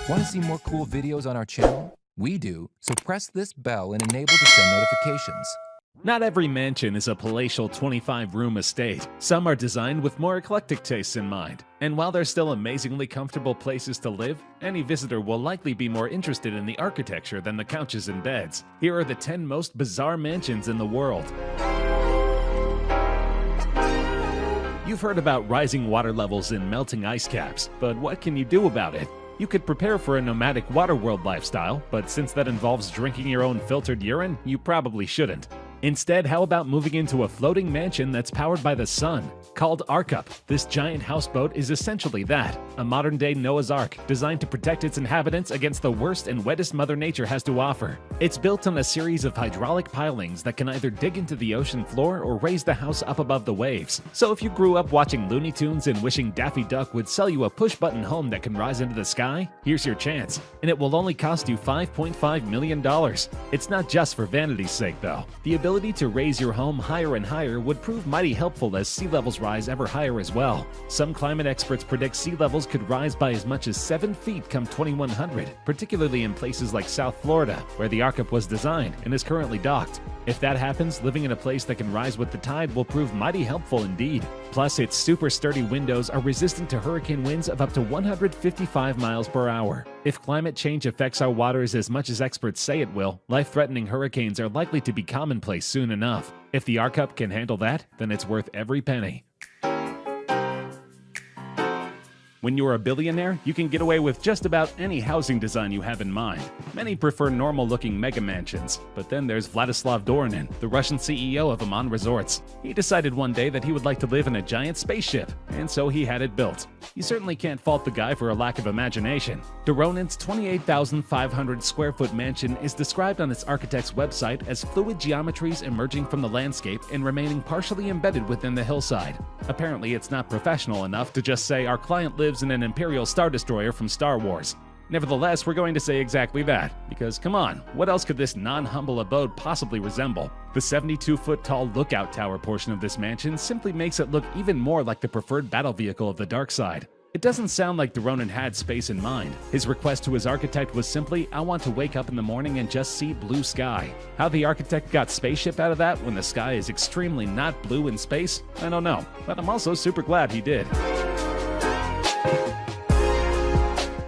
Want to see more cool videos on our channel? We do, so press this bell and enable to send notifications. Not every mansion is a palatial 25-room estate. Some are designed with more eclectic tastes in mind. And while they're still amazingly comfortable places to live, any visitor will likely be more interested in the architecture than the couches and beds. Here are the 10 most bizarre mansions in the world. You've heard about rising water levels and melting ice caps, but what can you do about it? You could prepare for a nomadic waterworld lifestyle, but since that involves drinking your own filtered urine, you probably shouldn't. Instead, how about moving into a floating mansion that's powered by the sun? Called Arkup, this giant houseboat is essentially that, a modern-day Noah's Ark designed to protect its inhabitants against the worst and wettest Mother Nature has to offer. It's built on a series of hydraulic pilings that can either dig into the ocean floor or raise the house up above the waves. So if you grew up watching Looney Tunes and wishing Daffy Duck would sell you a push-button home that can rise into the sky, here's your chance. And it will only cost you $5.5 million. It's not just for vanity's sake, though. The ability to raise your home higher and higher would prove mighty helpful as sea levels rise ever higher as well. Some climate experts predict sea levels could rise by as much as 7 feet come 2100, particularly in places like South Florida, where the Arkup was designed and is currently docked. If that happens, living in a place that can rise with the tide will prove mighty helpful indeed. Plus, its super sturdy windows are resistant to hurricane winds of up to 155 miles per hour. If climate change affects our waters as much as experts say it will, life-threatening hurricanes are likely to be commonplace soon enough. If the Arkup can handle that, then it's worth every penny. When you're a billionaire, you can get away with just about any housing design you have in mind. Many prefer normal-looking mega mansions, but then there's Vladislav Dorinin, the Russian CEO of Aman Resorts. He decided one day that he would like to live in a giant spaceship, and so he had it built. You certainly can't fault the guy for a lack of imagination. Doronin's 28,500 square foot mansion is described on its architect's website as fluid geometries emerging from the landscape and remaining partially embedded within the hillside. Apparently, it's not professional enough to just say our client lives in an Imperial Star Destroyer from Star Wars. Nevertheless, we're going to say exactly that, because come on, what else could this non-humble abode possibly resemble? The 72-foot-tall lookout tower portion of this mansion simply makes it look even more like the preferred battle vehicle of the dark side. It doesn't sound like Doronin had space in mind. His request to his architect was simply, I want to wake up in the morning and just see blue sky. How the architect got Spaceship out of that when the sky is extremely not blue in space, I don't know, but I'm also super glad he did.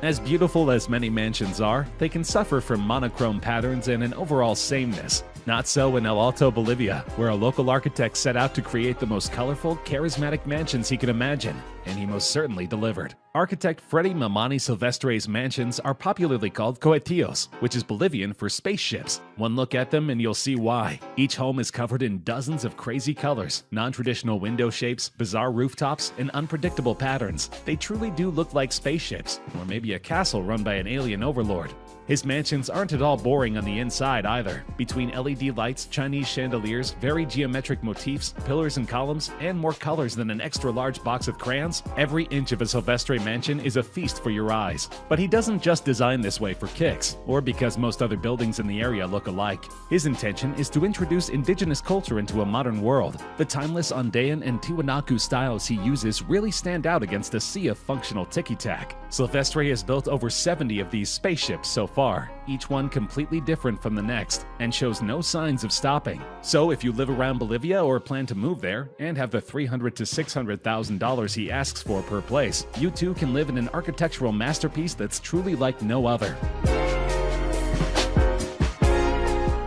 As beautiful as many mansions are, they can suffer from monochrome patterns and an overall sameness. Not so in El Alto, Bolivia, where a local architect set out to create the most colorful, charismatic mansions he could imagine, and he most certainly delivered. Architect Freddy Mamani Silvestre's mansions are popularly called cohetillos, which is Bolivian for spaceships. One look at them and you'll see why. Each home is covered in dozens of crazy colors, non-traditional window shapes, bizarre rooftops, and unpredictable patterns. They truly do look like spaceships, or maybe a castle run by an alien overlord. His mansions aren't at all boring on the inside either. Between LED lights, Chinese chandeliers, very geometric motifs, pillars and columns, and more colors than an extra-large box of crayons, every inch of a Silvestre mansion is a feast for your eyes. But he doesn't just design this way for kicks, or because most other buildings in the area look alike. His intention is to introduce indigenous culture into a modern world. The timeless Andean and Tiwanaku styles he uses really stand out against a sea of functional ticky-tack. Silvestre has built over 70 of these spaceships so far, each one completely different from the next, and shows no signs of stopping. So if you live around Bolivia or plan to move there, and have the $300,000 to $600,000 he asks for per place, you too can live in an architectural masterpiece that's truly like no other.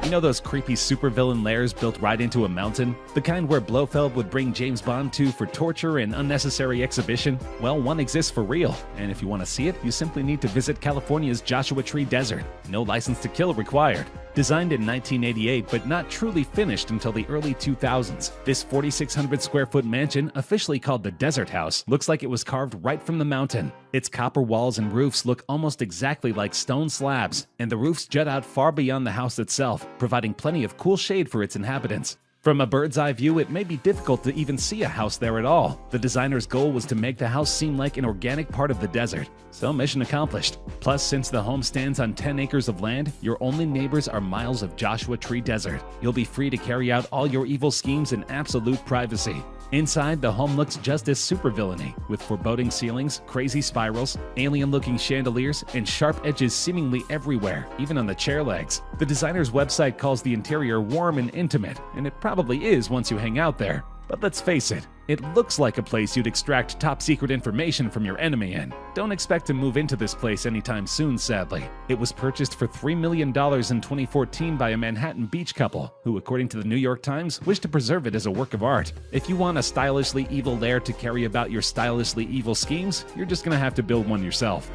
You know those creepy supervillain lairs built right into a mountain? The kind where Blofeld would bring James Bond to for torture and unnecessary exhibition? Well, one exists for real, and if you want to see it, you simply need to visit California's Joshua Tree Desert. No license to kill required. Designed in 1988 but not truly finished until the early 2000s, this 4,600 square foot mansion, officially called the Desert House, looks like it was carved right from the mountain. Its copper walls and roofs look almost exactly like stone slabs, and the roofs jut out far beyond the house itself, providing plenty of cool shade for its inhabitants. From a bird's eye view, it may be difficult to even see a house there at all. The designer's goal was to make the house seem like an organic part of the desert. So mission accomplished. Plus, since the home stands on 10 acres of land, your only neighbors are miles of Joshua Tree Desert. You'll be free to carry out all your evil schemes in absolute privacy. Inside, the home looks just as supervillainy, with foreboding ceilings, crazy spirals, alien-looking chandeliers, and sharp edges seemingly everywhere, even on the chair legs. The designer's website calls the interior warm and intimate, and it probably is once you hang out there. But let's face it, it looks like a place you'd extract top-secret information from your enemy in. Don't expect to move into this place anytime soon, sadly. It was purchased for $3 million in 2014 by a Manhattan beach couple, who, according to the New York Times, wished to preserve it as a work of art. If you want a stylishly evil lair to carry about your stylishly evil schemes, you're just gonna have to build one yourself.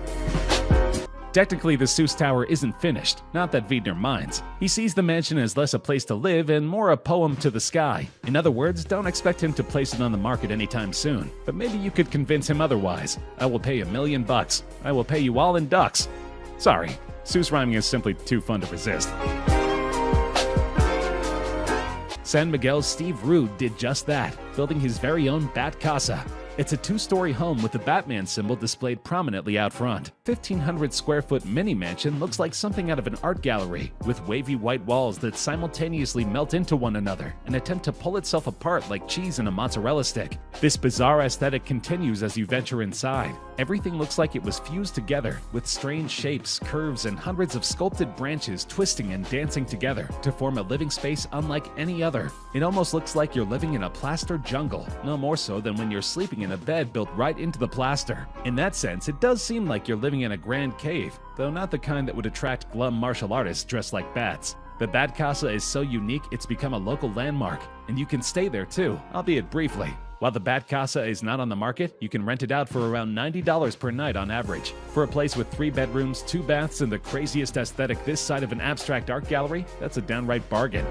Technically, the Seuss Tower isn't finished, not that Wiedner minds. He sees the mansion as less a place to live and more a poem to the sky. In other words, don't expect him to place it on the market anytime soon. But maybe you could convince him otherwise. I will pay $1 million. I will pay you all in ducks. Sorry, Seuss rhyming is simply too fun to resist. San Miguel's Steve Rude did just that, building his very own Bat Casa. It's a 2-story home with the Batman symbol displayed prominently out front. 1,500 square foot mini mansion looks like something out of an art gallery, with wavy white walls that simultaneously melt into one another and attempt to pull itself apart like cheese in a mozzarella stick. This bizarre aesthetic continues as you venture inside. Everything looks like it was fused together, with strange shapes, curves, and hundreds of sculpted branches twisting and dancing together to form a living space unlike any other. It almost looks like you're living in a plaster jungle, no more so than when you're sleeping in a bed built right into the plaster. In that sense, it does seem like you're living in a grand cave, though not the kind that would attract glum martial artists dressed like bats. The Bat Casa is so unique it's become a local landmark, and you can stay there too, albeit briefly. While the Bat Casa is not on the market, you can rent it out for around $90 per night on average. For a place with 3 bedrooms, 2 baths, and the craziest aesthetic this side of an abstract art gallery, that's a downright bargain.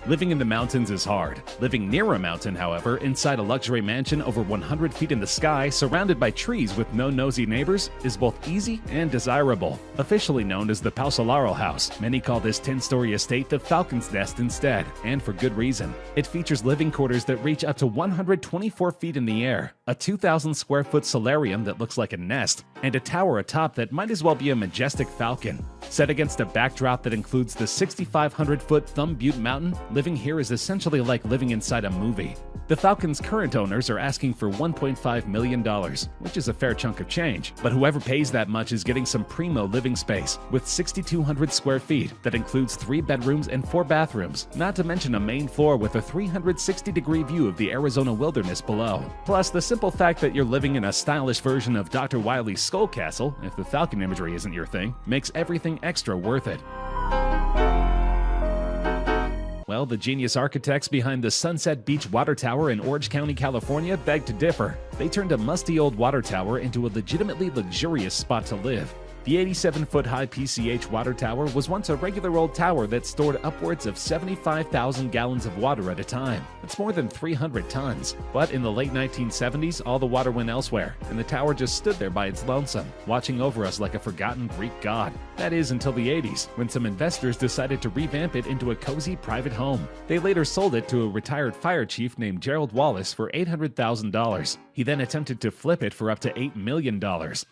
Living in the mountains is hard. Living near a mountain, however, inside a luxury mansion over 100 feet in the sky, surrounded by trees with no nosy neighbors, is both easy and desirable. Officially known as the Pausolaro House, many call this 10-story estate the Falcon's Nest instead, and for good reason. It features living quarters that reach up to 124 feet in the air, a 2,000 square foot solarium that looks like a nest, and a tower atop that might as well be a majestic falcon. Set against a backdrop that includes the 6,500-foot Thumb Butte Mountain, living here is essentially like living inside a movie. The Falcon's current owners are asking for $1.5 million, which is a fair chunk of change, but whoever pays that much is getting some primo living space, with 6,200 square feet that includes 3 bedrooms and 4 bathrooms, not to mention a main floor with a 360-degree view of the Arizona wilderness below. Plus, the simple fact that you're living in a stylish version of Dr. Wily's Skull Castle, if the Falcon imagery isn't your thing, makes everything extra worth it. Well, the genius architects behind the Sunset Beach Water Tower in Orange County, California beg to differ. They turned a musty old water tower into a legitimately luxurious spot to live. The 87-foot-high PCH water tower was once a regular old tower that stored upwards of 75,000 gallons of water at a time. That's more than 300 tons. But in the late 1970s, all the water went elsewhere, and the tower just stood there by its lonesome, watching over us like a forgotten Greek god. That is, until the 80s, when some investors decided to revamp it into a cozy private home. They later sold it to a retired fire chief named Gerald Wallace for $800,000. He then attempted to flip it for up to $8 million.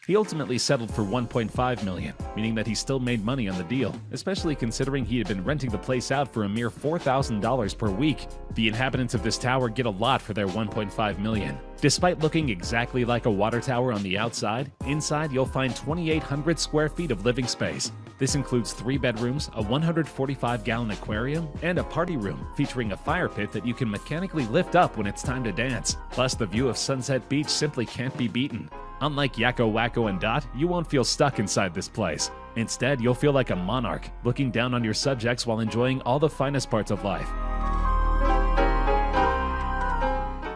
He ultimately settled for $1.5 million, meaning that he still made money on the deal, especially considering he had been renting the place out for a mere $4,000 per week. The inhabitants of this tower get a lot for their $1.5 million. Despite looking exactly like a water tower on the outside, inside you'll find 2,800 square feet of living space. This includes 3 bedrooms, a 145-gallon aquarium, and a party room featuring a fire pit that you can mechanically lift up when it's time to dance. Plus, the view of Sunset Beach simply can't be beaten. Unlike Yakko, Wacko, and Dot, you won't feel stuck inside this place. Instead, you'll feel like a monarch, looking down on your subjects while enjoying all the finest parts of life.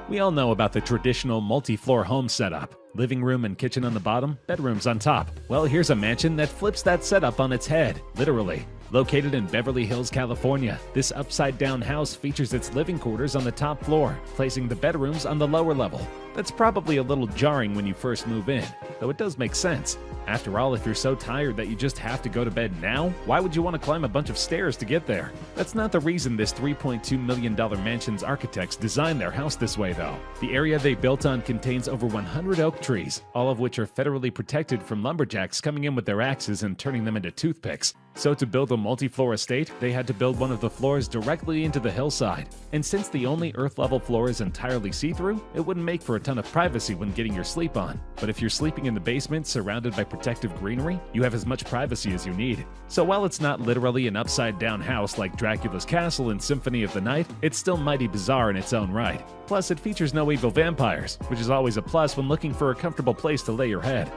We all know about the traditional multi-floor home setup. Living room and kitchen on the bottom, bedrooms on top. Well, here's a mansion that flips that setup on its head, literally. Located in Beverly Hills, California, this upside-down house features its living quarters on the top floor, placing the bedrooms on the lower level. That's probably a little jarring when you first move in, though it does make sense. After all, if you're so tired that you just have to go to bed now, why would you want to climb a bunch of stairs to get there? That's not the reason this $3.2 million mansion's architects designed their house this way, though. The area they built on contains over 100 oak trees, all of which are federally protected from lumberjacks coming in with their axes and turning them into toothpicks. So to build a multi-floor estate, they had to build one of the floors directly into the hillside. And since the only earth-level floor is entirely see-through, it wouldn't make for a ton of privacy when getting your sleep on. But if you're sleeping in the basement surrounded by protective greenery, you have as much privacy as you need. So while it's not literally an upside-down house like Dracula's castle in Symphony of the Night, it's still mighty bizarre in its own right. Plus, it features no evil vampires, which is always a plus when looking for a comfortable place to lay your head.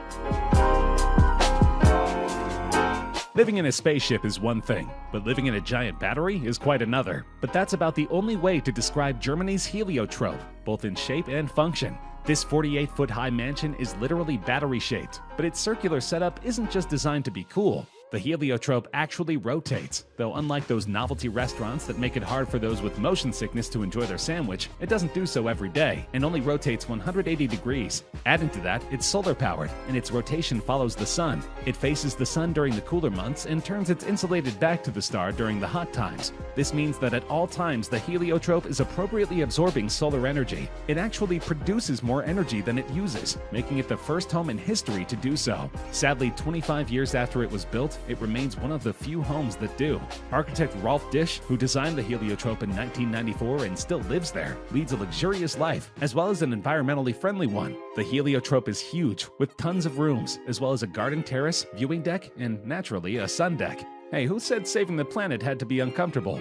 Living in a spaceship is one thing, but living in a giant battery is quite another. But that's about the only way to describe Germany's Heliotrope, both in shape and function. This 48-foot-high mansion is literally battery-shaped, but its circular setup isn't just designed to be cool. The Heliotrope actually rotates, though unlike those novelty restaurants that make it hard for those with motion sickness to enjoy their sandwich, it doesn't do so every day and only rotates 180 degrees. Adding to that, it's solar-powered, and its rotation follows the sun. It faces the sun during the cooler months and turns its insulated back to the star during the hot times. This means that at all times, the Heliotrope is appropriately absorbing solar energy. It actually produces more energy than it uses, making it the first home in history to do so. Sadly, 25 years after it was built, it remains one of the few homes that do. Architect Rolf Dish, who designed the Heliotrope in 1994 and still lives there, leads a luxurious life, as well as an environmentally friendly one. The Heliotrope is huge, with tons of rooms, as well as a garden terrace, viewing deck, and naturally, a sun deck. Hey, who said saving the planet had to be uncomfortable?